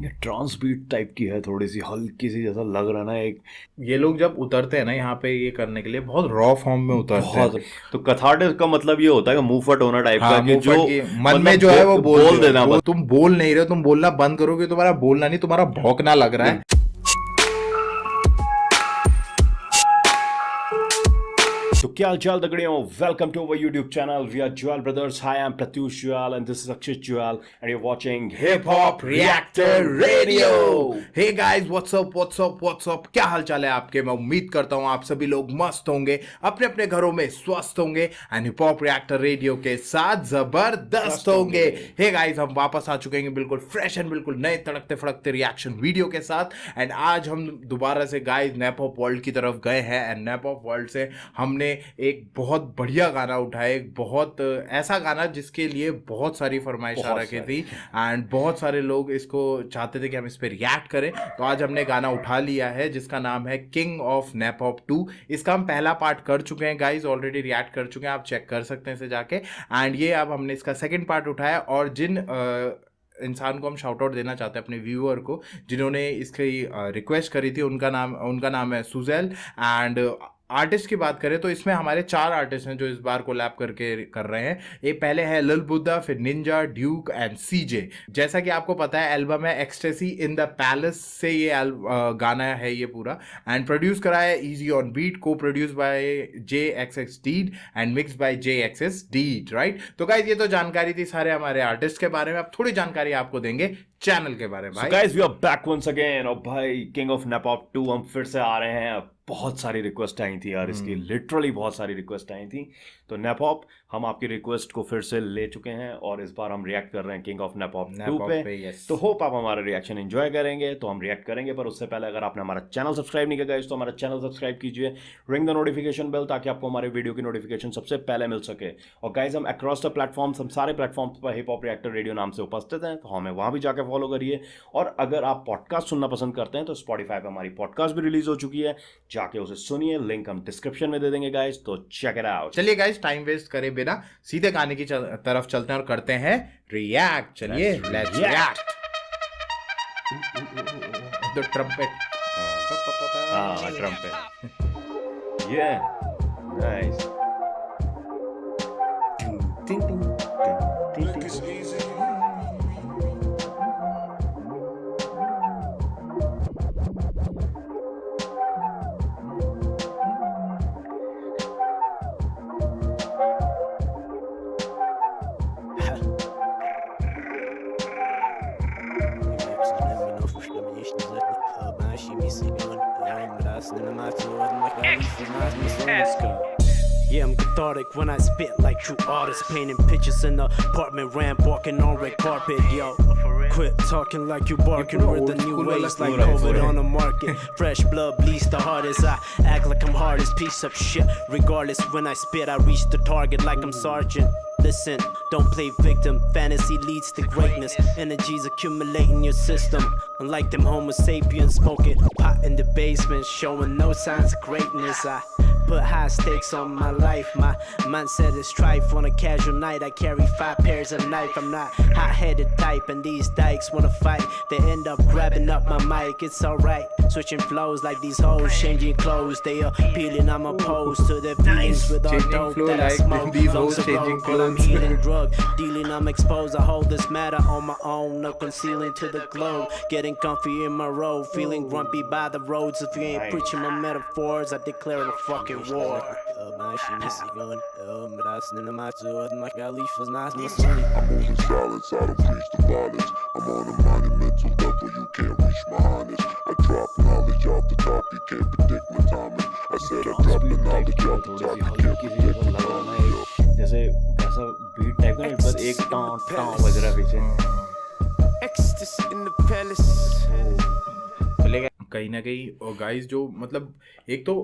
ये trans beat type की है, थोड़ी सी हल्की सी, जैसा लग रहा है ना एक। ये लोग जब उतरते हैं ना यहाँ पे ये करने के लिए बहुत रॉ फॉर्म में उतरते हैं। बहुत। तो कथार्टिस का मतलब ये होता है कि मुंह फट होना टाइप का, हाँ, कि मुंह जो फट के मन में मतलब जो है वो बोल बोल दो, देना बस। तुम बोल नहीं रहे हो, तुम बोलना बंद करोगे, तुम्हारा बोलना नहीं, तुम्हारा भौंकना लग रहा है। तो क्या हाल चाल दगड़ियों, welcome to our YouTube channel. We are Juyal brothers. Hi, I am Pratyush Juyal and this is Akshit Juyal and you are watching hip hop reactor radio. Hey guys, what's up, क्या हाल चाल है आपके। मैं उम्मीद करता हूँ आप सभी लोग मस्त होंगे, अपने अपने घरों में स्वस्थ होंगे and hip hop reactor radio के साथ जबरदस्त होंगे। हे गाइस, हम वापस आ चुके हैं बिल्कुल फ्रेश एंड बिल्कुल नए तड़कते फड़कते रिएक्शन वीडियो के साथ। एंड आज हम दोबारा से गाइस नैप हॉप वर्ल्ड की तरफ गए हैं एंड नैप हॉप वर्ल्ड से हमने एक बहुत बढ़िया गाना उठाया, एक बहुत ऐसा गाना जिसके लिए बहुत सारी फरमाइश आ रखी थी एंड बहुत सारे लोग इसको चाहते थे कि हम इस पर रिएक्ट करें। तो आज हमने गाना उठा लिया है जिसका नाम है किंग ऑफ नैप हॉप 2। इसका हम पहला पार्ट कर चुके हैं गाइज, ऑलरेडी रिएक्ट कर चुके हैं, आप चेक कर सकते हैं इसे जाके। एंड ये अब हमने इसका सेकंड पार्ट उठाया और जिन इंसान को हम शाउट आउट देना चाहते हैं अपने व्यूअर को जिन्होंने इसकी रिक्वेस्ट करी थी, उनका नाम है सुजैल। एंड आर्टिस्ट की बात करें तो इसमें हमारे 4 आर्टिस्ट हैं जो इस बार कोलैब करके कर रहे हैं। ये पहले है लिल बुद्धा, फिर निंजा, ड्यूक एंड सीजे। जैसा कि आपको पता है एल्बम है एक्सटेसी इन द पैलेस से ये गाना है ये पूरा। एंड प्रोड्यूस करा है इजी ऑन बीट, को produce by J X X deed and mix by J X S deed, right. तो गाइज ये तो जानकारी थी सारे हमारे आर्टिस्ट के बारे में। अब थोड़ी जानकारी आपको देंगे चैनल के बारे में भाई। Guys we are back once again. और भाई किंग ऑफ नैप हॉप 2 हम फिर से आ रहे हैं। बहुत सारी रिक्वेस्ट आई थी यार इसकी, लिटरली बहुत सारी रिक्वेस्ट आई थी। तो नैप हॉप हम आपकी रिक्वेस्ट को फिर से ले चुके हैं और इस बार हम रिएक्ट कर रहे हैं किंग ऑफ नैप हॉप 2 पे। यस। तो होप आप हमारा रिएक्शन एंजॉय करेंगे। तो हम रिएक्ट करेंगे, पर उससे पहले अगर आपने हमारा चैनल सब्सक्राइब नहीं किया गाइस तो हमारा चैनल सब्सक्राइब कीजिए, रिंग द नोटिफिकेशन बेल, ताकि आपको हमारे वीडियो की नोटिफिकेशन सबसे पहले मिल सके। और गाइज हम अक्रॉस द प्लेटफॉर्म्स, हम सारे प्लेटफॉर्म्स पर हिप हॉप रिएक्टर रेडियो नाम से उपस्थित हैं, तो हमें वहां भी जाकर फॉलो करिए। और अगर आप पॉडकास्ट सुनना पसंद करते हैं तो स्पॉटिफाई पर हमारी पॉडकास्ट भी रिलीज हो चुकी है, जाके उसे सुनिए, लिंक हम डिस्क्रिप्शन में दे देंगे गाइस, तो चेक इट आउट। चलिए गाइस, टाइम वेस्ट करे बिना सीधे गाने की तरफ चलते हैं और करते हैं रिएक्ट। चलिए लेट्स रिएक्ट। The trumpet. हाँ ट्रम्पेट। ये nice. Yeah, I'm cathartic when I spit like true artists, painting pictures in the apartment ramp, walking on red carpet, yo. Quit talking like you barking, we're the new waves like COVID on the market. Fresh blood bleeds the hardest, I act like I'm hardest piece of shit. Regardless, when I spit, I reach the target like I'm sergeant. Listen, don't play victim, fantasy leads to greatness. Energy's accumulating your system. Unlike them homo sapiens smoking pot in the basement, showing no signs of greatness. I put high stakes on my life. My mindset is strife. On a casual night, I carry 5 pairs of knife. I'm not hot-headed type, and these dykes wanna fight. They end up grabbing up my mic. It's alright, switching flows like these hoes, changing clothes. They appealing. I'm opposed to their feelings with all Changing dope flow that I like smoke. these Lungs hoes are changing broke, but I'm clothes. healing drug dealing. I'm exposed. I hold this matter on my own, no concealing to the globe. Getting comfy in my road, feeling grumpy by the roads. If you ain't preaching my metaphors, I declare a fucking war. I'm moving silence, I don't preach the violence. I'm on a monumental level, you can't reach my highness. I drop knowledge off the top, you can't predict my timing. I said I drop the knowledge off the top, you can't predict my timing. Yo. जैसे वैसा beat type का ना, पर एक टां टां बज रहा है पीछे। Ecstasy in the palace. चलेगा कहीं ना कहीं। और गाइस जो मतलब एक तो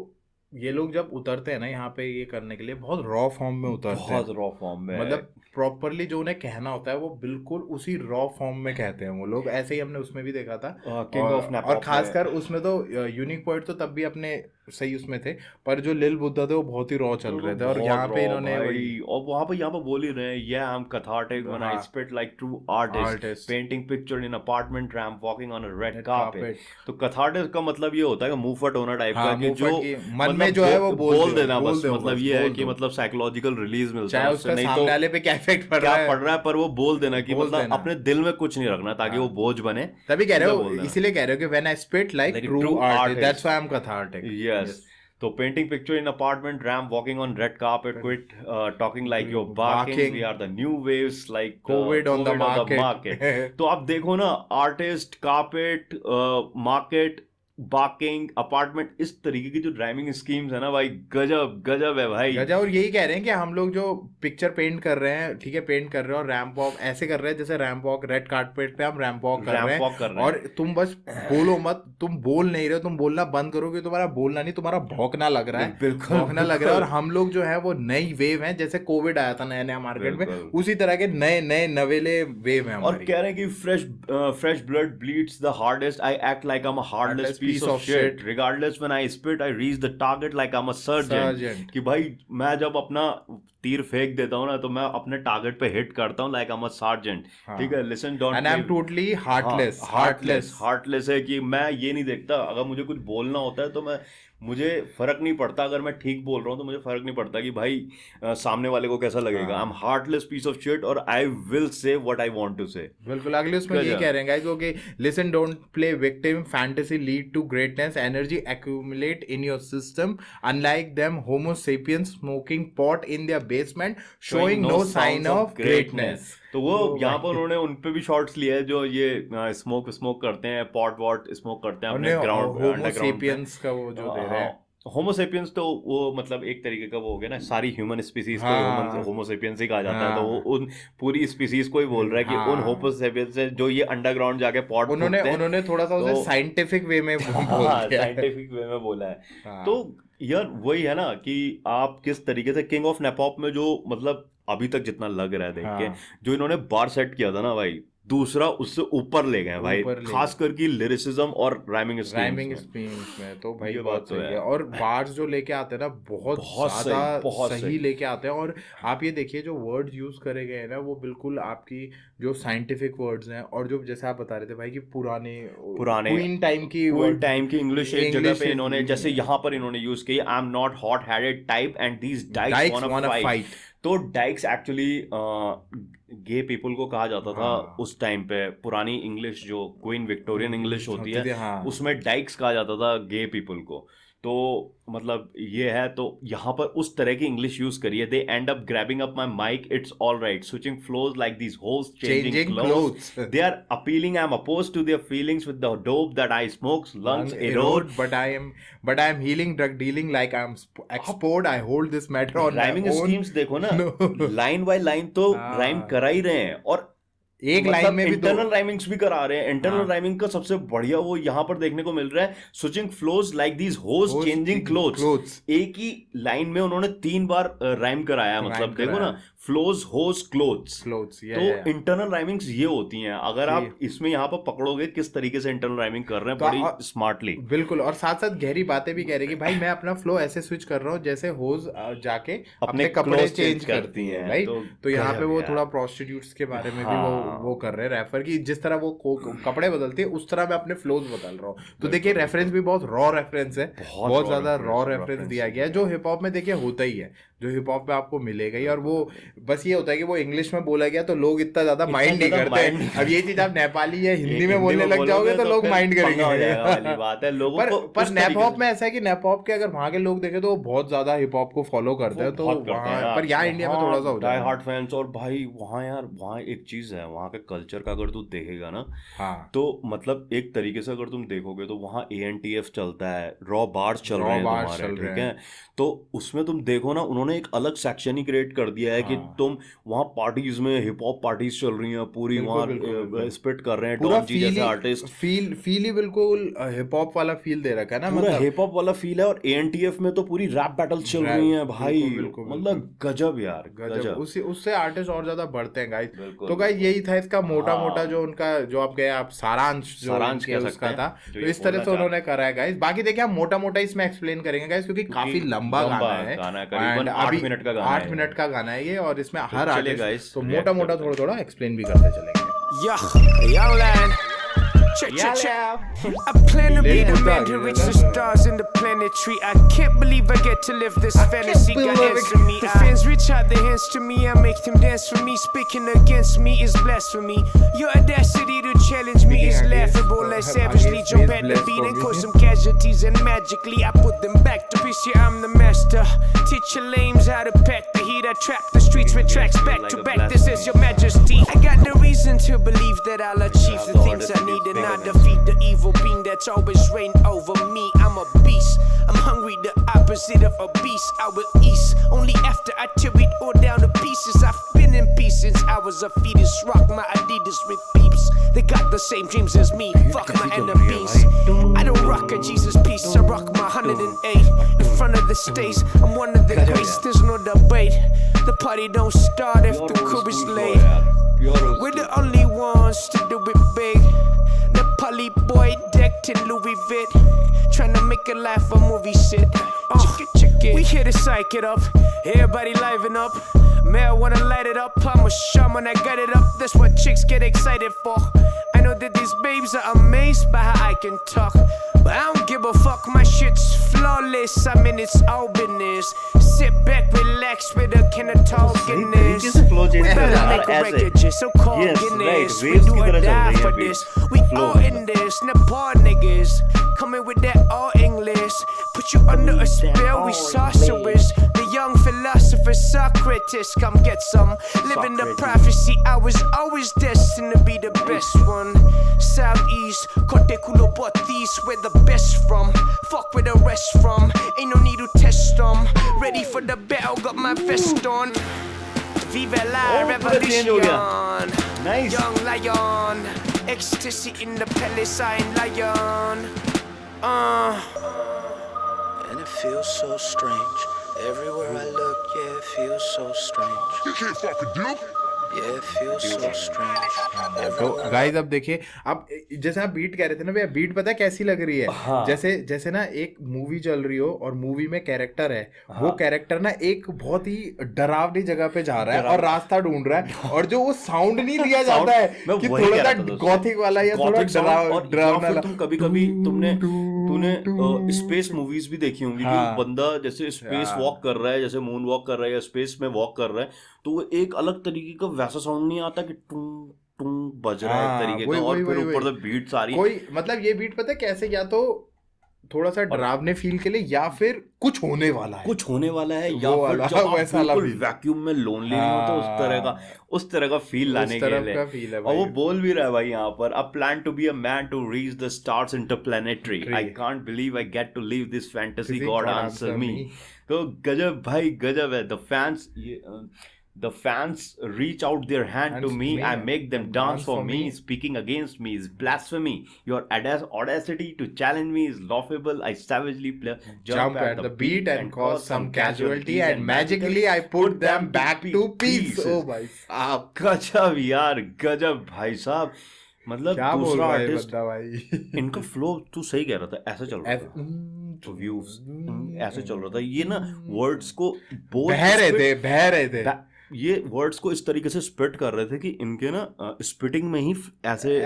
ये लोग जब उतरते हैं ना यहाँ पे ये करने के लिए बहुत रॉ फॉर्म में उतरते हैं, बहुत रॉ फॉर्म में, मतलब प्रॉपरली जो उन्हें कहना होता है वो बिल्कुल उसी रॉ फॉर्म में कहते हैं वो लोग। ऐसे ही हमने उसमें भी देखा था किंग ऑफ नैप और हॉप खासकर उसमें तो यूनिक पॉइंट तो तब भी अपने सही उसमें थे, पर जो लिल बुद्धा थे वो बहुत ही रॉ चल रहे थे, और यहाँ पे इन्होंने वही और वहां पे यहाँ पे बोल ही रहे हैं, yeah I'm cathartic when I हाँ, spit like true artist, artist. painting picture in apartment ramp walking on a red Red carpet. carpet. तो cathartic का मतलब ये होता है कि मुंह फट होना टाइप हाँ, का, कि मुंह जो फट की मन मतलब में जो है वो बोल देना बोल बस, दो मतलब बस, ये है बोल कि दो। मतलब साइकोलॉजिकल रिलीज मिलता चाहे है उसका उससे, नहीं सामने तो वाले पे क्या इफेक्ट पड़ क्या रहा है, पड़ रहा है, पर वो बोल देना कि बोल मतलब देना। अपने दिल में कुछ नहीं रखना ताकि वो बोझ बने, तभी कह रहे सीधा हो, बोल देना। इसीलिए कह रहे हो कि when I spit like Like a true true artist, artist. That's why I am cathartic. Yes. So painting picture in apartment, ramp walking on red carpet, quit talking like you're barking. Barking. We are the new waves like COVID on the market. market. तो आप देखो ना, artist, carpet, market, barking, apartment, इस तरीके की जो driving schemes है ना भाई, गजब गजब है भाई। गजा, और यही कह रहे हैं कि हम लोग जो पिक्चर पेंट कर रहे हैं, ठीक है, पेंट कर रहे हैं और रैंप वॉक ऐसे कर रहे हैं जैसे रैंप वॉक रेड कार्पेट पे हम रैंप वॉक कर Ramp रहे walk कर हैं, रहे हैं। और तुम बस बोलो मत, तुम बोल नहीं रहे हो, तुम बोलना बंद करो, कि तुम्हारा बोलना नहीं, तुम्हारा भौंकना लग रहा है, बिल्कुल, भौंकना लग रहा है। और बिल्कुल। हम लोग जो है वो नई वेव है, जैसे कोविड आया था नया नया मार्केट में, बिल्कुल। उसी तरह के नए नए नवेले वेव है और हमारी। कह रहे हैं कि fresh blood bleeds the hardest. I act like I'm a heartless piece of shit. Regardless when I spit, I reach the target like I'm a surgeon. Surgeon. कि भाई मैं जब अपना तीर फेंक देता हूँ ना, तो मैं अपने टारगेट पे हिट करता हूँ like I'm a sergeant. हाँ। ठीक है, listen don't and I am play- totally heartless, heartless है कि मैं ये नहीं देखता, अगर मुझे कुछ बोलना होता है तो मुझे फर्क नहीं पड़ता, अगर मैं ठीक बोल रहा हूँ तो मुझे फर्क नहीं पड़ता कि भाई सामने वाले को कैसा लगेगा। I am heartless piece of shit और I will say what I want to say. बिल्कुल, अगले उसमें यही कह रहे हैं गाइस कि listen don't play victim, fantasy lead to greatness, energy accumulate in your system, unlike them homo sapiens smoking pot in their basement showing no sign of greatness. तो वो यहाँ पर उन्होंने उन पे भी शॉट्स लिए हैं, जो ये स्मोक करते हैं, पॉट वॉट स्मोक करते हैं अपने ग्राउंड होमो सेपियंस का वो जो दे रहे हैं, होमोसेपियंस तो वो मतलब एक तरीके का वो हो गया ना, सारी ह्यूमन स्पीसीज को होमोसेपियंस ही कहा जाता है, तो वो उन पूरी स्पीसीज को ही बोल रहा है कि उन होमोसेपियंस से जो ये अंडरग्राउंड जाके पॉट उन्होंने थोड़ा सा उसे साइंटिफिक वे में साइंटिफिक वे में बोला है। तो यार वही है ना कि आप किस तरीके से किंग ऑफ नेपॉप में जो मतलब अभी तक जितना लग रहा है देख के, जो इन्होंने बार सेट किया था ना भाई, दूसरा उससे ऊपर ले गए भाई, खास करके लिरिसिज्म और राइमिंग स्कीम्स में तो भाई बात सही है। और बार्स जो लेके आते हैं ना बहुत ज्यादा सही लेके आते हैं, और आप ये देखिए जो वर्ड्स यूज करे गए हैं ना वो बिल्कुल आपकी जो साइंटिफिक वर्ड्स हैं, और जो जैसे आप बता रहे थे भाई कि पुराने क्वीन टाइम की इंग्लिश एक जगह पे इन्होंने, जैसे यहाँ पर इन्होंने यूज की, I am not hot headed type and these dykes वांना fight. तो डाइक्स एक्चुअली गे पीपल को कहा जाता था उस टाइम पे, पुरानी इंग्लिश जो क्वीन विक्टोरियन इंग्लिश होती है उसमें डाइक्स कहा जाता था गे पीपल को। तो मतलब ये है, तो यहाँ पर उस तरह की इंग्लिश यूज करिए। They end up grabbing up my mic, it's all right, switching flows like these holes changing clothes, they are appealing, I am opposed to their feelings with the dope that I smoke, lungs erode, but I am healing drug dealing like I am export, I hold this matter on rhyming schemes देखो ना, line by line तो rhyme करा ही रहे हैं, और एक line में भी इंटरनल राइमिंग्स भी करा रहे हैं। इंटरनल राइमिंग का सबसे बढ़िया वो यहाँ पर देखने को मिल रहा है, switching flows like these hoes changing clothes. एक ही लाइन में उन्होंने 3 बार राइम कराया, मतलब देखो ना, फ्लोज होज क्लोथ्स। तो इंटरनल राइमिंग्स ये होती हैं, अगर आप इसमें यहाँ पर पकड़ोगे किस तरीके से इंटरनल राइमिंग कर रहे हैं बड़ी स्मार्टली। बिल्कुल, और साथ साथ गहरी बातें भी कह रहे हैं कि भाई मैं अपना फ्लो ऐसे स्विच कर रहा हूँ जैसे होज जाके अपने कपड़े चेंज करती है, राइट। तो यहाँ पे वो थोड़ा प्रोस्टिट्यूट्स के बारे में भी वो कर रहे हैं रेफर, कि जिस तरह वो कपड़े बदलती है उस तरह मैं अपने फ्लोज बदल रहा हूँ। तो देखिए रेफरेंस भी बहुत रॉ रेफरेंस है, बहुत ज्यादा रॉ रेफरेंस दिया गया है, जो हिप हॉप में देखिए होता ही है, जो हिप हॉप में आपको मिलेगा ही। और वो बस ये होता है कि वो इंग्लिश में बोला गया तो लोग इतना ज्यादा माइंड नहीं करते। अब ये चीज आप नेपाली या हिंदी में बोलने लग जाओगे तो लोग माइंड करेंगे, बात है लोगों को। पर नैप हॉप में ऐसा है कि नैप हॉप के अगर वहां के लोग देखे तो वो बहुत ज्यादा हिप हॉप को फॉलो करते हैं, तो पर यहाँ इंडिया में थोड़ा सा होता है हार्ड फैंस। और भाई वहाँ यार, वहाँ एक चीज है, वहाँ के कल्चर का अगर तू देखेगा ना, तो मतलब एक तरीके से अगर तुम देखोगे तो वहाँ ANTF चलता है, रॉ बार्स चल रहे हैं तुम्हारे, ठीक है। तो उसमें तुम देखो ना, उन्होंने एक अलग सेक्शन ही क्रिएट कर दिया है कि तुम वहाँ पार्टीज में हिप हॉप पार्टीज चल रही हैं पूरी, वहाँ स्पिट कर रहे हैं पूरा डॉन जी जैसे आर्टिस्ट, फील ही बिल्कुल हिप हॉप वाला फील दे रखा है ना, पूरा मतलब हिप हॉप वाला फील है। और एएनटीएफ में तो पूरी रैप बैटल चल रही हैं भाई, मतलब गजब यार, गजब। उससे आर्टिस्ट और ज्यादा बढ़ते हैं गाइस। बिल्कुल, तो गाइस यही था इसका मोटा मोटा जो उनका, जो आप कहे आप सारांश जो सारांश कह उसका सकते हैं, था, जो तो ये इस तरह बोलना से उन्होंने करा है गाइस। बाकी देखिए हम मोटा मोटा इसमें एक्सप्लेन करेंगे गाइस, क्योंकि काफी लंबा गाना है, करीबन 8 मिनट का गाना है, 8 मिनट का गाना है ये, और इसमें तो हर चलिए आर्टिस्ट guys, तो react मोटा मोटा करते थोड़ा थोड़ा एक्सप्लेन भी करते चलेंगे। Yeah, young lad. Check. I plan to be the man to reach the stars in the planetary. I can't believe I get to live this fantasy. God answer me. The fans reach out their hands to me. I make them dance for me. Speaking against me is blasphemy. Your audacity to challenge me is laughable. I savagely jump at the beat and cause some casualties, and magically I put them back to peace. Yeah, I'm the master. Teach your lames how to pack the heat. I track the streets with tracks back to back. This is your majesty. I got no reason to believe that I'll achieve the things I need, and I defeat the evil being that's always reigned over me. I'm a beast. I'm hungry, the opposite of a beast. I will eat only after I tear it all down to pieces. I've been in peace since I was a fetus. Rock my Adidas with peeps. They got the same dreams as me. Fuck my enemies. I don't rock a Jesus piece. I rock my 108 in front of the stage. I'm one of the greats. There's no debate. The party don't start if the crew is late. We're the only ones to do it big. Nepali boy decked in Louis Vuitton, tryna make a life a movie shit. We here to psych it up, everybody liven up. Man, I wanna light it up, I'm a shaman, I got it up. That's what chicks get excited for. I know that these babes are amazed by how I can talk, but I don't give a fuck, my shit's flawless. I mean it's all business. Sit back, relax with a can of tall Guinness. We better make a record just so called Guinness. We do or die for this. We all in this. Nepal niggas coming with that all English. Put you under a spell. We sorcerers. The young philosopher Socrates. Come get some. Living the prophecy. I was always destined to be the best one. Southeast, Kote Kulo Batis, where the best from. Fuck where the rest from. Ain't no need to test them. Ready for the battle, got my vest on. Vive la revolution. Nice. Young lion. Ecstasy in the Palestine lion. And it feels so strange. Everywhere I look, yeah, it feels so strange. You can't fucking do. Yeah, it feels so strange. तो guys अब देखिए, अब जैसे आप beat कह रहे थे ना भैया, बीट पता है कैसी लग रही है? हाँ। जैसे ना एक मूवी चल रही हो और मूवी में कैरेक्टर है, वो कैरेक्टर ना एक बहुत ही डरावनी जगह पे जा रहा है और रास्ता ढूंढ रहा है, और जो वो साउंड नहीं दिया जाता है कि थोड़ा सा गॉथिक वाला या थोड़ा डरावना। तुम कभी तूने स्पेस मूवीज भी देखी होंगी, कि बंदा जैसे स्पेस वॉक कर रहा है, जैसे मून वॉक कर रहा है या स्पेस में वॉक कर रहा है, तो वो एक अलग तरीके का वैसा साउंड नहीं आता कि टूं टूं बज रहा है एक तरीके का, और फिर ऊपर से बीट सारी कोई, मतलब ये बीट पता है कैसे, या तो थोड़ा सा डरावने फील के लिए, या फिर कुछ होने वाला है या फिर जब आप बिल्कुल वैक्यूम में लोनली नहीं हो तो उस तरह का फील लाने के लिए। और वो बोल भी रहा है भाई यहाँ पर, I plan to be a man to reach the stars interplanetary. I can't believe I get to live this fantasy. God answer me. तो गजब भाई, गजब है। The fans reach out their hand to me. I make them dance for me. Speaking against me is blasphemy. Your audacity to challenge me is laughable. I savagely jump at the beat and cause some casualty, and magically I put them back to peace. Oh भाई साहब, गजब यार, गजब भाई साहब। मतलब दूसरा artist भाई, इनका फ्लो तू सही कह रहा था, ऐसा चल रहा था, व्यूज ऐसे चल रहा था, ये ना वर्ड्स को बह रहे थे ये वर्ड्स को इस तरीके से स्प्लिट कर रहे थे कि इनके ना स्प्लिटिंग में ही ऐसे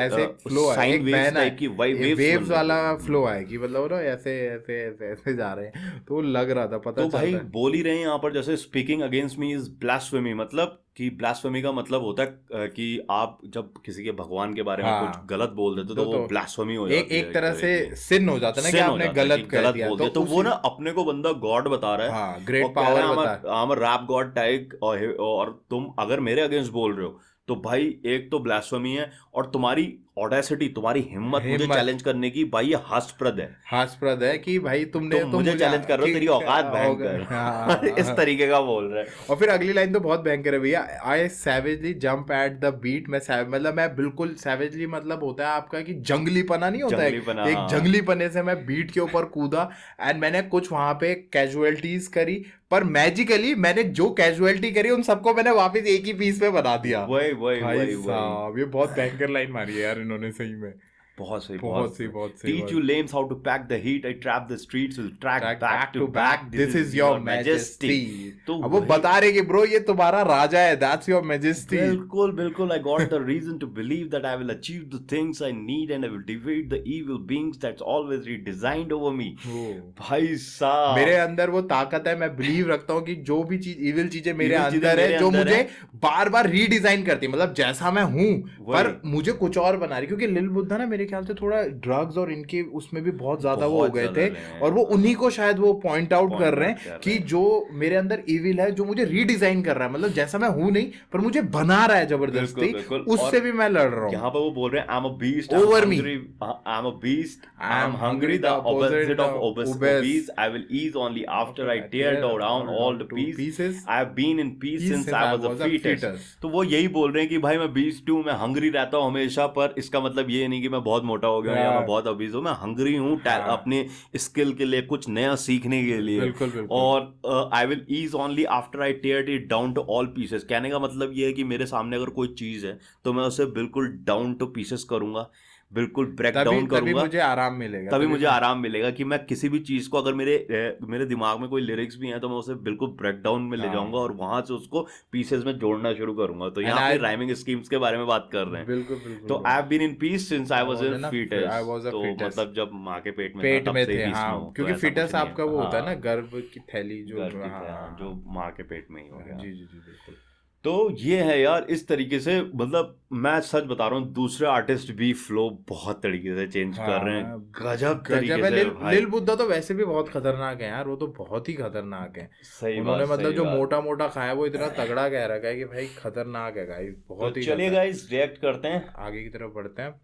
फ्लो है, साइन वेव्स टाइप की वेव्स वाला फ्लो है कि मतलब ना ऐसे जा रहे हैं, तो लग रहा था, पता तो भाई बोल ही रहे हैं यहाँ पर, जैसे speaking against me is blasphemy, मतलब कि ब्लास्फेमी का मतलब होता है कि आप जब किसी के भगवान के बारे में कुछ गलत बोल देते तो वो ब्लास्फेमी हो जाती है, एक तरह से सिन हो जाता है ना, कि आपने गलत बोल दिया, तो वो ना अपने को बंदा गॉड बता रहा है, ग्रेट पावर बता, I'm a rap god type, और तुम अगर मेरे अगेंस्ट बोल रहे हो तो भाई एक तो ब्लास्फेमी है, और तुम्हारी ऑडेसिटी, तुम्हारी हिम्मत मुझे हिम्मत। चैलेंज करने की, भाई ये हास्यप्रद है। हास्यप्रद है कि भाई तुमने तुम मुझे चैलेंज कर रहे हो, तेरी औकात भयंकर। हाँ, इस तरीके का बोल रहा है। और फिर अगली लाइन तो बहुत भयंकर है भैया, आई सैवेजली जंप एट द बीट। मतलब मैं बिल्कुल सैवेजली, मतलब होता है आपका कि जंगली पना नहीं होता है, जंगलीपना, एक हाँ। जंगली पने से मैं बीट के ऊपर कूदा एंड मैंने कुछ वहां पे कैजुअलिटीज करी, पर मैजिकली मैंने जो कैजुअलिटी करी उन सबको मैंने वापस एक ही पीस पे बना दिया। वही वही भाई वही वही साहब ये बहुत भयंकर लाइन मारी है यार इन्होंने सही में। बहुत सही बहुत सही, बहुत सही, Teach बहुत you lames how to pack the heat. I trap the streets, will track Track back to back. This is your majesty. तो अब वो वही- बता रहे कि ब्रो ये तुम्हारा राजा है, that's your majesty. बिल्कुल बिल्कुल, I got the reason to believe that I will achieve the things I need and I will defeat the evil beings that's always redesigned over me. भाई साहब, मेरे अंदर वो ताकत है, मैं बिलीव रखता हूँ कि जो भी चीज इविल चीजें मेरे Evil चीजें अंदर है मेरे जो अंदर मुझे है। बार बार रीडिजाइन करती है, मतलब जैसा मैं हूँ पर वही। मुझे कुछ और बना रही, क्योंकि लिल बुद्धा ना मेरे ख्याल से थोड़ा ड्रग्स और इनके उसमें भी बहुत ज्यादा वो हो बहुत गए ज्यादा थे, हैं। और वो उन्हीं को शायद वो पॉइंट आउट Point कर रहे out कर हैं रहे कि हैं। जो मेरे अंदर इविल है जो मुझे रीडिजाइन कर रहा है, मतलब जैसा मैं हूँ नहीं पर मुझे बना रहा है जबरदस्ती, बिल्कुल। उससे और भी मैं लड़ रहा हूँ। यहाँ पे वो बोल रहे हैं I'm a beast, Over I'm me. hungry, I'm a beast, I'm I'm hungry, the opposite of obese. obese. I will ease only after I tear down all the pieces. I have been in peace since I was a fetus. तो वो यही बोल रहे हैं कि भाई मैं beast हूँ, मैं hungry रहता हूँ हमेशा, पर इसका मतलब ये नहीं कि मैं बहुत मोटा हो गया हूँ या मैं बहुत obese हूँ, मैं hungry हूँ अपने स्किल के लिए, कुछ नया सीखने के लिए। बिल्कुल, बिल्कुल। और I will ease only after I tear it down to all pieces। कहने का मतलब ये है कि मेरे सामने अगर कोई चीज है तो मैं उसे बिल्कुल डाउन टू पीसेस करूंगा, बिल्कुल ब्रेक डाउन तभी करूंगा, मुझे आराम मिलेगा, तभी मुझे आराम मिलेगा कि मैं किसी भी चीज को, अगर मेरे दिमाग में कोई लिरिक्स भी हैं तो मैं उसे बिल्कुल ब्रेक डाउन में ले जाऊंगा और वहां से उसको पीसेस में जोड़ना शुरू करूंगा। तो यहाँ पे राइमिंग स्कीम्स के बारे में बात कर रहे हैं। बिल्कुल बिल्कुल। तो I have been in peace since I was in I fetus. was a तो fetus. मतलब जब माँ के पेट में पेट था, में तब से थे, peace हाँ, में हूँ। तो क्योंकि ऐसा फिटस कुछ नहीं आपका है। वो होता है ना हाँ, गर्भ की थैली जो, गर्भ की हाँ, थैली, हाँ, जो माँ के पेट में ही हो गया। जी जी जी बिल्कुल। तो ये है यार, इस तरीके से, मतलब मैं सच बता रहा हूँ, दूसरे आर्टिस्ट भी फ्लो बहुत तरीके से चेंज कर रहे हैं, गजब तरीके गजब है। से भाई। लिल बुद्धा तो वैसे भी बहुत खतरनाक है यार, वो तो बहुत ही खतरनाक है। सही उन्होंने बात, मतलब सही जो बात। मोटा मोटा खाया वो इतना तगड़ा कह रखा है कि भाई खतरनाक है गाइस, बहुत तो ही चलिए खतरनाक। गाइस रिएक्ट करते हैं। आगे की तरफ बढ़ते हैं।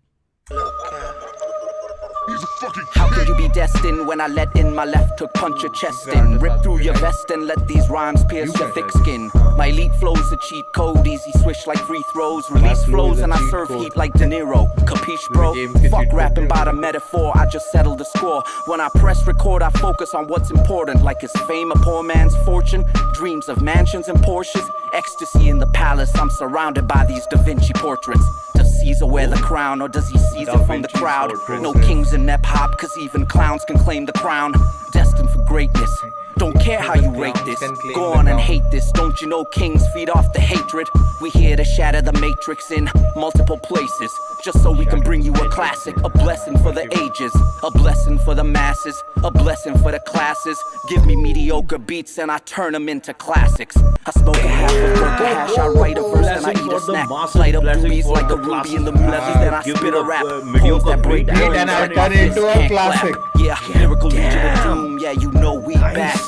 How could you be destined when I let in my left hook, punch your chest in, rip through your vest and let these rhymes pierce your thick skin. My elite flow's a cheat code, easy switch like free throws, release flows and I serve heat like De Niro. Capiche, bro? Fuck rapping by the metaphor, I just settle the score. When I press record, I focus on what's important, like is fame a poor man's fortune? Dreams of mansions and Porsches, ecstasy in the palace. I'm surrounded by these Da Vinci portraits. Does Caesar wear the crown or does he seize it from the crowd? No kings in nep hop, cause even clowns can claim the crown. Destined for greatness. Don't care how you rate this. Go on and hate this. Don't you know kings feed off the hatred? We here to shatter the matrix in multiple places, just so we can bring you a classic. A blessing for the ages, a blessing for the masses, a blessing for the classes. Give me mediocre beats and I turn them into classics. I smoke a half a burger hash, I write a verse and I eat a snack. Light up rubies like a ruby in the movies, then I spit a rap. Holes that break down and I my turn it fist into a can't classic. clap. Yeah, lyrical legion of doom, yeah, you know we back.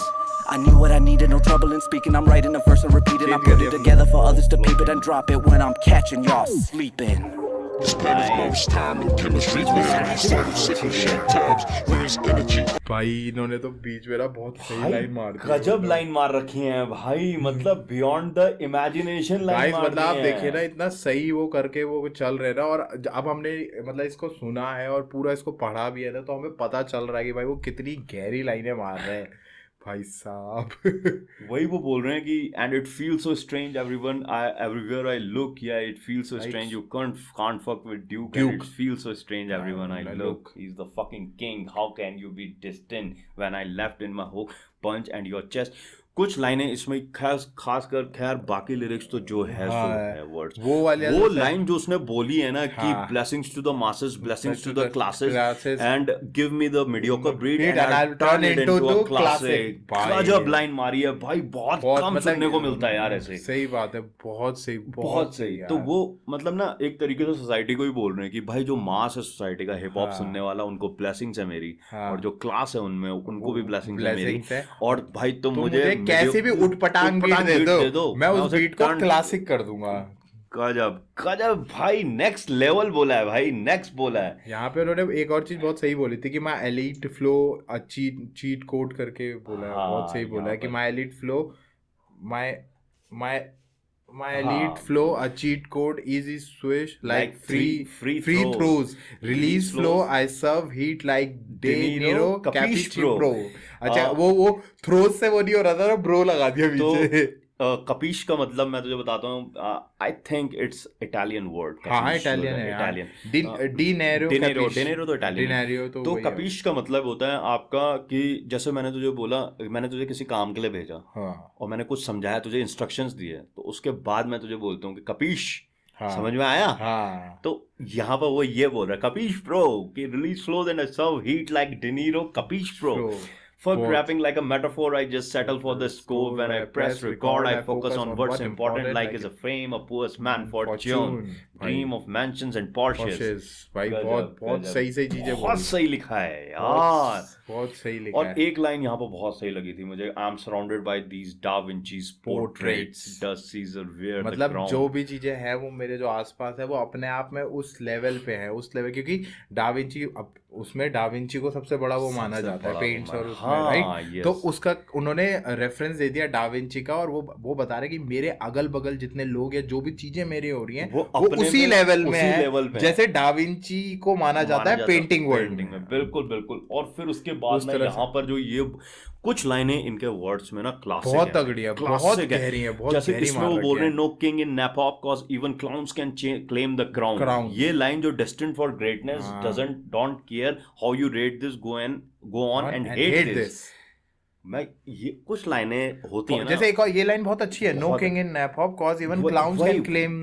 I knew what I needed, no trouble in speaking. I'm writing a verse and repeating. I put it together for others to peep it and drop it when I'm catching y'all sleeping. Spending most time in chemistry, man. Started sipping shit times, raise energy. भाई इन्होंने तो बीच में ना बहुत सही line मार दी, गजब line मार रखी है भाई, मतलब beyond the imagination line guys. मार मतलब आप दी देखिए है। ना इतना सही वो करके वो चल रहे ना, और अब हमने मतलब इसको सुना है और पूरा इसको पढ़ा भी है ना, तो हमें पता चल रहा है कि भाई वो कितनी गहरी लाइनें मार रहे हैं भाई साहब। वही वो बोल रहे हैं कि and it feels so strange everyone everywhere I look, yeah it feels so strange you can't fuck with Duke, it feels so strange everyone I look, he is the fucking king, how can you be distant when I left in my hook punch and your chest. कुछ लाइनें इसमें खासकर खैर, बाकी lyrics तो जो है सो है वर्ड्स, वो लाइन जो उसने बोली है ना कि blessings to the masses, blessings to the classes and give me the mediocre breed and I will turn it into a classic. गजब लाइन मारी है भाई, बहुत कम सुनने को मिलता है यार ऐसे। सही बात है, बहुत सही, बहुत सही। तो वो मतलब ना एक तरीके से सोसाइटी को ही बोल रहे हैं कि भाई जो मास है सोसाइटी का, हिप हॉप सुनने वाला, उनको ब्लेसिंग्स है मेरी, और जो क्लास है उनमें उनको भी ब्लेसिंग्स है मेरी, और भाई तुम मुझे कैसे भी उठपटांग बीट दे दो, मैं उस बीट को क्लासिक कर दूंगा। गजब गजब भाई, नेक्स्ट लेवल बोला है भाई, नेक्स्ट बोला है। यहाँ पे उन्होंने एक और चीज बहुत सही बोली थी कि माई एलिट फ्लो चीट कोड करके बोला है, हाँ, बहुत सही बोला है कि यहाँ my elite flow my my My हाँ। elite flow, a cheat code, easy swish like free throws. throws. Release flow, I serve heat like De Niro, Capiche Bro. अच्छा वो throws से वो नहीं हो रहा था ना, bro लगा दिया तो पीछे। कपीश का मतलब मैं तुझे बताता हूँ, I think it's Italian word. हाँ इटालियन है, इटालियन। डिनेरो डिनेरो तो इटालियन है। डिनेरो तो कपीश का मतलब होता है आपका कि जैसे मैंने तुझे बोला, मैंने तुझे किसी काम के लिए भेजा और मैंने कुछ समझाया, तुझे इंस्ट्रक्शंस दिए, तो उसके बाद मैं तुझे बोलता हूँ कि कपीश, समझ में आया? हाँ। तो यहाँ पर वो ये बोल रहा है कपीश ब्रो कि release flows and I serve heat like De Niro, capisce bro. For grabbing like a metaphor, I just settle for the score. When I press record, I focus on what's important, like is a fame, a poor's man fortune, dream of mansions and Porsches. भाई बहुत सही चीजें बहुत सही लिखा है यार, बहुत सही लिखा है। और एक लाइन यहाँ पर बहुत सही लगी थी मुझे, I am surrounded by these da Vincis portraits, does Caesar wear the मतलब क्राउन। जो भी चीजें हैं वो मेरे जो आसपास है वो अपने आप में उस लेवल पे है, उस लेवल, क्योंकि डाविंची उसमें डाविंची को सबसे बड़ा वो माना जाता है पेंट्स और उसमें, राइट? तो उसका उन्होंने रेफरेंस दे दिया डाविंची का, और वो बता रहे कि मेरे अगल बगल जितने लोग या जो भी चीजें मेरी हो रही हैं वो उसी लेवल में है जैसे डाविंची को माना जाता है पेंटिंग वर्ल्ड में। बिल्कुल बिल्कुल। और फिर उसके बाद में यहाँ पर जो ये कुछ लाइनें इनके वर्ड्स में ना क्लासिक बहुत तगड़ी है, बहुत गहरी है, बहुत जैसे गहरी इसमें मार वो बोल रहे हैं रखी no king in nephop cause even clowns can claim the crown. ये लाइन जो destined for greatness doesn't don't care how you rate this, go on and hate this. मैं ये कुछ लाइनें होती हैं ना, जैसे एक और ये लाइन बहुत अच्छी है, no king in nephop cause even clowns can claim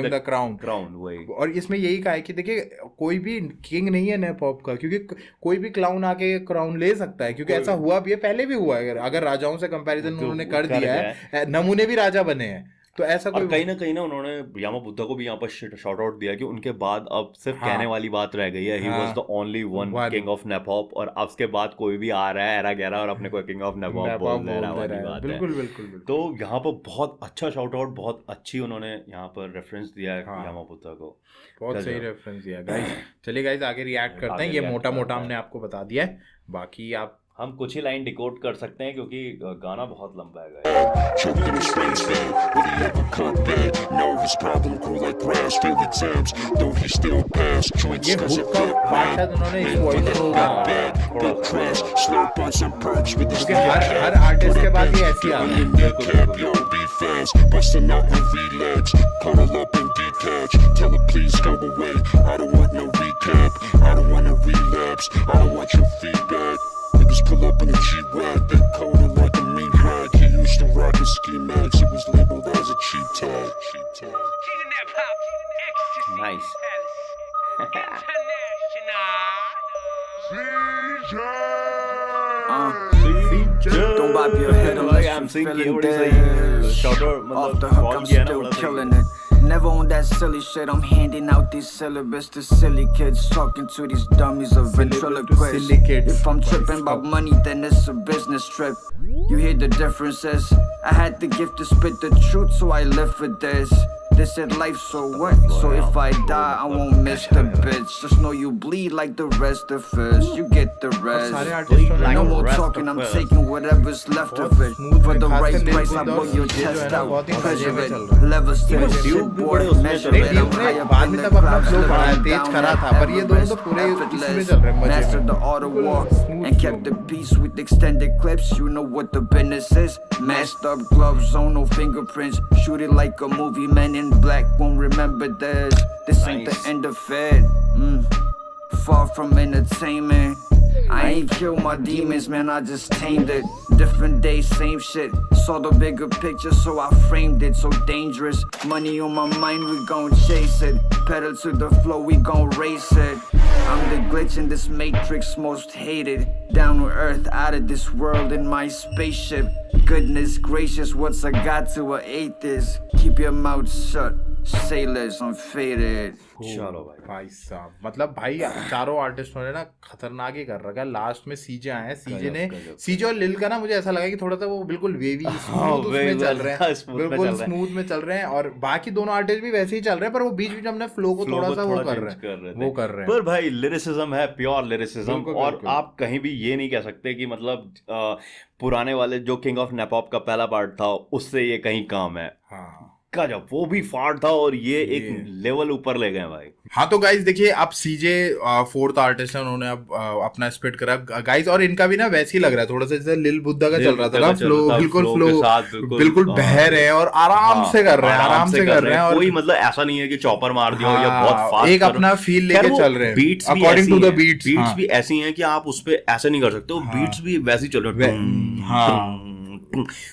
the crown. वही। और इसमें यही कहा है कि देखिए कोई भी किंग नहीं है नेपॉप का, क्योंकि कोई भी क्लाउन आके क्राउन ले सकता है, क्योंकि ऐसा हुआ भी है, पहले भी हुआ है। अगर राजाओं से कंपैरिजन उन्होंने कर दिया है, नमूने भी राजा बने हैं, तो ऐसा और कहीं ना उन्होंने यामा बुद्धा को भी यहाँ पर शॉर्ट आउट दिया कि उनके बाद अब सिर्फ कहने वाली बात रह गई है, he was the only one king of nephop, और अब उसके बाद कोई भी आ रहा है एरा गैरा और अपने को किंग ऑफ नेपॉप बोल रहा है। बिल्कुल। तो यहाँ पर बहुत अच्छा शॉर्ट आउट, बहुत अच्छी उन्होंने यहाँ पर रेफरेंस दिया है यामा बुद्धा को, बहुत सही रेफरेंस दिया गाइस। चलिए गाइस आगे रिएक्ट करते हैं, ये मोटा हमने आपको बता दिया है, बाकी आप हम कुछ ही लाइन डिकोड कर सकते हैं क्योंकि गाना बहुत लंबा है guys. Choking his friends fed, would he ever cut bed? No, his problem grew like grass, failed exams, though he still passed. Joints ये cause हुक it का felt पार्ट शायद उन्होंने इस वॉइस को got bad, good crash, slurp on some perch with his क्योंकि हर artist के बाद ये ऐसी आती है। kneecap, yo, be fast, busting out and relax, cuddle up and detach, tell her please go away, I don't want no recap, I don't want a relapse, I don't want your feedback. Niggas pull up in a G-Wag, big coated like a meat rag. He used to rock his ski mags, he was labeled as a cheap tag. Nice. Don't bob your head unless you're feeling dead. Off the hook, I'm still killing it. Never on that silly shit, I'm handing out these syllabus to silly kids, talking to these dummies of ventriloquists. If I'm tripping about money, then it's a business trip. You hear the differences? I had the gift to spit the truth, so I live for this. They said life, so what? So if I die, I won't miss the bitch. Just know you bleed like the rest of us. You get the rest. No more talking, I'm taking whatever's left of it. For the right price, I blow your chest out. Treasure it. Level set, shootboard, measure it. I'm high up in the clouds, living down effortless. Master the art of war and kept the peace with extended clips. You know what the business is. Masked up gloves on, no fingerprints. Shoot it like a movie, man in black won't remember this. This ain't the end of it. Far from entertainment. I ain't killed my demons, man, I just tamed it. Different day, same shit. Saw the bigger picture, so I framed it. So dangerous. Money on my mind, we gon' chase it. Pedal to the floor, we gon' race it. I'm the glitch in this matrix, most hated. Down to earth, out of this world in my spaceship. Goodness gracious, what's I got to an atheist? Keep your mouth shut. sailors unfaded. चलो भाई भाई साहब मतलब भाई चारों आर्टिस्टों ने ना खतरनाक ही कर रखा है। लास्ट में सीजे आए हैं, सीजे और लिल का ना मुझे ऐसा लगा कि थोड़ा सा वो बिल्कुल वेवी स्मूथ उसमें चल रहे हैं, बिल्कुल स्मूथ में चल रहे हैं, और बाकी दोनों आर्टिस्ट भी वैसे ही चल रहे हैं, पर वो बीच बीच अपने फ्लो को थोड़ा सा वो कर रहे हैं। पर भाई लिरिसिज्म है, प्योर लिरिसिज्म, और आप कहीं भी ये नहीं कह सकते कि मतलब पुराने वाले जो किंग ऑफ नेपॉप का पहला पार्ट था उससे ये कहीं काम है। हाँ गजब, वो भी फाड़ था और ये एक लेवल ऊपर ले गए भाई। हाँ तो गाइस देखिए, अब सीजे फोर्थ आर्टिस्ट है, उन्होंने अब अपना स्पिट करा गाइस, और इनका भी ना वैसे ही लग रहा है थोड़ा सा जैसे लिल बुद्धा का चल रहा था ना, फ्लो बिल्कुल बह रहे हैं और आराम से कर रहे हैं, आराम से कर रहे हैं, और कोई मतलब ऐसा नहीं है कि चॉपर मार दिया या बहुत फास्ट, एक अपना फील लेके चल रहे हैं, beats according to the beats भी ऐसी हैं कि आप उस पे ऐसे नहीं कर सकते, बीट्स भी वैसे ही चल रहे हैं।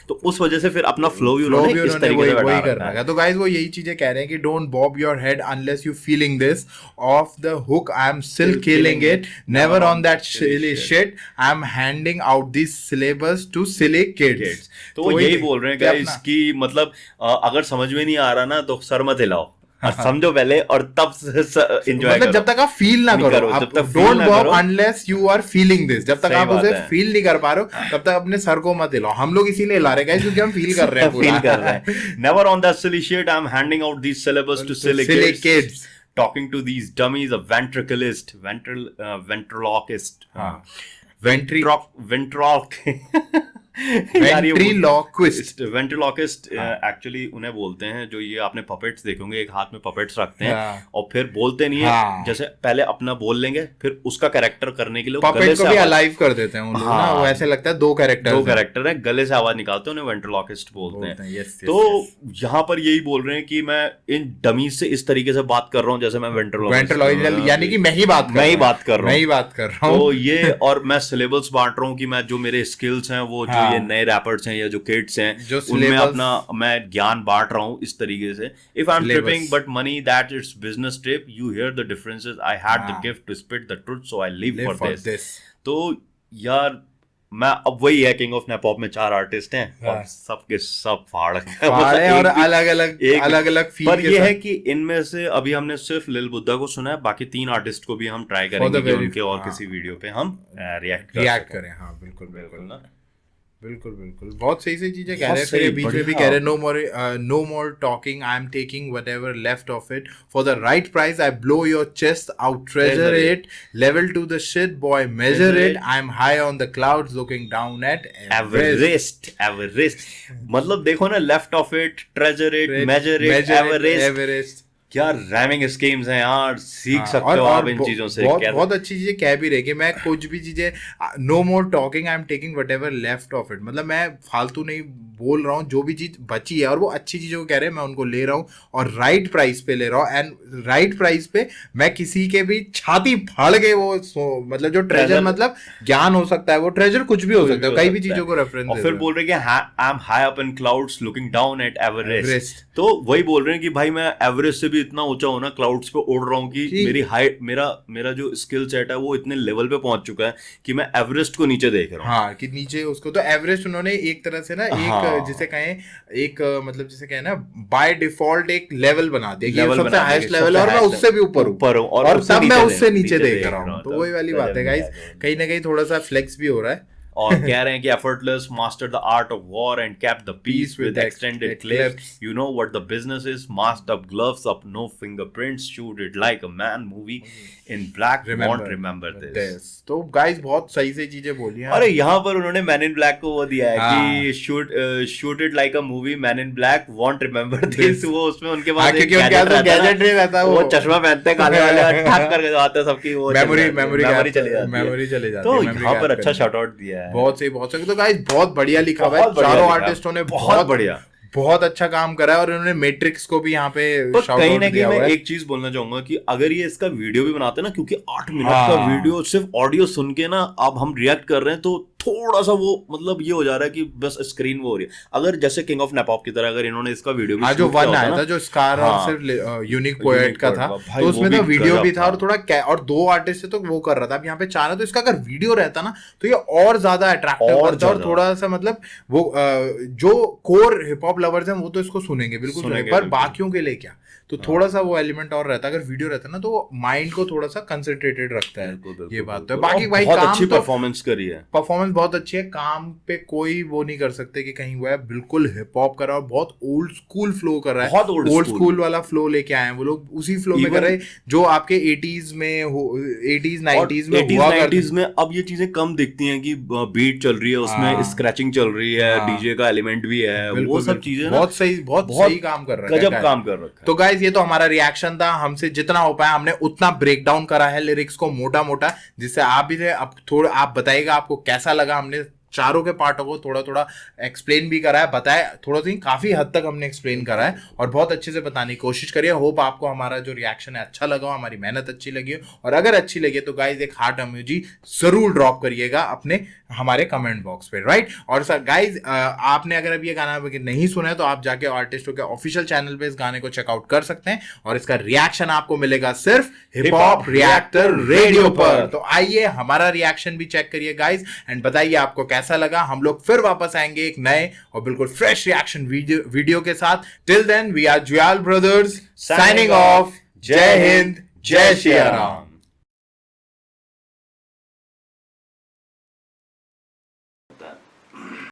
तो उस वजह से फिर अपना फ्लो भी उन्होंने इस तरीके से वही कर रखा है। तो गाइस वो यही चीजें कह रहे हैं कि don't bob your head unless you feeling this, off the hook I am still killing it, never on that silly shit, I am handing out this syllabus to silly kids. तो वो यही बोल रहे हैं गाइस कि मतलब अगर समझ में नहीं आ रहा ना तो सर मत हिलाओ, समझो पहले और तब एंजॉय करो। जब तक आप फील ना करो, don't bob unless you are feeling this, जब तक आप उसे फील नहीं कर पा रहे हो तब तक अपने सर को मत हिलाओ। हम लोग इसीलिए हिला रहे हैं क्योंकि हम फील कर रहे हैं, फील कर रहे हैं। Never on that silly shit, I am handing out this syllabus to silly kids, talking to these dummies, a ventriloquist, ventriloquist, ventriloquist actually उन्हें बोलते हैं जो ये आपने पपेट्स देखे होंगे, एक हाथ में पपेट्स रखते हैं और फिर बोलते नहीं है, जैसे पहले अपना बोल लेंगे फिर उसका कैरेक्टर करने के लिए पपेट को भी अलाइव कर देते हैं उन लोग ना, वो ऐसे लगता है दो कैरेक्टर है, गले से आवाज निकालते हैं, उन्हें वेंट्रिलॉकिस्ट बोलते हैं। तो यहाँ पर यही बोल रहे हैं कि मैं इन डमीज से इस तरीके से बात कर रहा हूँ जैसे मैं वेंट्रिलॉकिस्ट, यानी कि मैं ही बात कर रहा हूँ। तो ये और मैं सिलेबस बांट रहा हूँ कि मैं जो मेरे स्किल्स हैं वो ये नए रैपर्स हैं या जो किड्स हैं उनमें अपना मैं ज्ञान बांट रहा हूँ इस तरीके से। If I am tripping but money that it's business trip, you hear the differences, I had the gift to spit the truth so I live for this. तो यार मैं अब वही है, किंग ऑफ नेपॉप में 4 आर्टिस्ट हैं और सबके सब फाड़ और अलग फील। पर ये है कि इनमें से अभी हमने सिर्फ लिल बुद्धा को सुना है, बाकी 3 आर्टिस्ट को भी हम ट्राई करेंगे कि उनके और किसी वीडियो पे हम रिएक्ट करें। हाँ बिल्कुल ना, बिल्कुल बहुत सही चीजें कह रहे हैं। फिर बीच में भी कह रहे हैं no more talking, I am taking whatever left of it for the right price, I blow your chest out, treasure it, level to the shit boy, measure it, I am high on the clouds looking down at Everest. मतलब देखो ना, left of it, treasure it, measure it, Everest, क्या ramming schemes हैं यार, सीख सकते हो आप इन चीजों से। बहुत अच्छी चीजें कह भी रहे कि मैं कुछ भी चीजें, no more talking, I am taking whatever left of it, मतलब मैं फालतू नहीं बोल रहा हूँ, जो भी चीज बची है और वो अच्छी चीजों को कह रहे हैं मैं उनको ले रहा हूँ और राइट प्राइस पे ले रहा हूँ, एंड राइट प्राइस पे मैं किसी के भी छाती फाड़ के वो मतलब जो ट्रेजर, मतलब ज्ञान हो सकता है, वो ट्रेजर कुछ भी हो सकता है, कई भी चीजों को रेफरेंस। और फिर बोल रहे हैं कि I am high up in clouds looking down at Everest, तो वही बोल रहे हैं कि भाई मैं एवरेस्ट से भी इतना ऊंचा हूं ना, क्लाउड्स पे उड़ रहा हूं कि मेरी हाइट, मेरा जो स्किल सेट है वो इतने लेवल पे पहुंच चुका है कि मैं एवरेस्ट को नीचे देख रहा हूं। हाँ, कि नीचे उसको, तो एवरेस्ट उन्होंने एक तरह से ना एक जिसे कहें एक मतलब जिसे कहें ना बाय डिफॉल्ट एक लेवल बना दिया कि सबसे हाईएस्ट लेवल है और मैं उससे भी ऊपर हूं और तब मैं उससे नीचे देख रहा हूं। तो वही वाली बात है गाइस, कहीं ना कहीं थोड़ा सा फ्लेक्स भी हो रहा है। और कह रहे हैं कि effortless mastered the art of war and kept the peace with extended clips. You know what the business is? Masked up, gloves up, no fingerprints, shoot it like a man movie in black. Won't remember this. तो guys बहुत सही से चीजें बोली हैं। अरे यहाँ पर उन्होंने मैन इन ब्लैक को वो दिया है कि shoot it like a movie, man in black won't remember this. वो उसमें उनके पास गैजेट नहीं रहता है, वो चश्मा पहनते हैं काले वाले, ठक करके आते सबकी वो मेमोरी चले जाती है। तो यहाँ पर अच्छा शाउट आउट दिया है, बहुत सही। तो गाइस बहुत बढ़िया लिखा हुआ है, चारों आर्टिस्टों ने बहुत बढ़िया, बहुत अच्छा काम करा है और उन्होंने मैट्रिक्स को भी यहाँ पे शाउट आउट दिया हुआ है। मैं एक चीज बोलना चाहूंगा कि अगर ये इसका वीडियो भी बनाते ना, क्योंकि 8 मिनट का वीडियो सिर्फ ऑडियो सुन के ना अब हम रिएक्ट कर रहे हैं तो थोड़ा सा वो मतलब ये हो जा रहा है कि बस स्क्रीन वो हो रही है। अगर जैसे किंग ऑफ नेपॉप की तरह अगर इन्होंने इसका वीडियो भी जो shoot किया वन होता आया ना, था जो स्कार और हाँ, सिर्फ यूनिक पोएट का था, भाई तो वो उसमें भी तो वीडियो गजब भी था था। और थोड़ा और 2 आर्टिस्ट से तो वो कर रहा था। अब यहाँ पे चार है, तो इसका अगर वीडियो रहता ना तो ये और ज्यादा अट्रैक्टिव और बनता और ज्यादा। थोड़ा सा मतलब वो जो कोर हिप हॉप लवर्स हैं वो तो इसको सुनेंगे बिल्कुल सुनेंगे, सुनेंगे, पर बिल्कुल। बाकियों के लिए क्या, तो थोड़ा सा वो एलिमेंट और रहता। अगर वीडियो रहता ना तो माइंड को थोड़ा सा कंसंट्रेटेड रखता है, ये बात तो है। बाकी भाई बहुत काम अच्छी तो परफॉर्मेंस करी है। परफॉर्मेंस बहुत अच्छी है, काम पे कोई वो नहीं कर सकते कि कहीं वो है, बिल्कुल हिप हॉप कर रहा है और बहुत ओल्ड स्कूल फ्लो कर रहा है, बहुत old ओल्ड school। स्कूल वाला फ्लो लेके आए हैं वो लोग, उसी फ्लो में कर रहे हैं जो आपके 80s में 80s 90s में 80s हुआ करते 90s में अब ये चीजें कम दिखती हैं कि बीट चल रही है, उसमें हाँ। स्क्रैचिंग चल रही है, हाँ। डीजे का एलिमेंट भी है, वो बिल्कुल, सब बिल्कुल। चीजें ना बहुत सही काम कर रहा है, गजब guys। काम कर रखा है। तो गाइज ये तो हमारा रिएक्शन था, हमसे जितना हो पाया हमने उतना ब्रेक डाउन करा है लिरिक्स को मोटा मोटा, जिससे आप भी थे। अब थोड़ा आप बताइएगा आपको कैसा लगा, हमने चारों के पार्टों को थोड़ा थोड़ा एक्सप्लेन भी करा है, बताया थोड़ा सी, काफी हद तक हमने एक्सप्लेन करा है और बहुत अच्छे से बताने की कोशिश करिए। होप आपको हमारा जो रिएक्शन है अच्छा लगा हो, हमारी मेहनत अच्छी लगी हो, और अगर अच्छी लगी तो गाइज एक हार्ट इमोजी जरूर ड्रॉप करिएगा अपने हमारे कमेंट बॉक्स पे, राइट। और सर गाइज आपने अगर अभी ये गाना नहीं सुना है तो आप जाके आर्टिस्टों के ऑफिशियल चैनल पे इस गाने को चेकआउट कर सकते हैं, और इसका रिएक्शन आपको मिलेगा सिर्फ हिप हॉप रिएक्टर रेडियो पर। तो आइए हमारा रिएक्शन भी चेक करिए गाइज, एंड बताइए आपको कैसा लगा। हम लोग फिर वापस आएंगे एक नए और बिल्कुल फ्रेश रिएक्शन वीडियो के साथ। Till then we are Juyal brothers signing off. जय हिंद, जय श्री राम।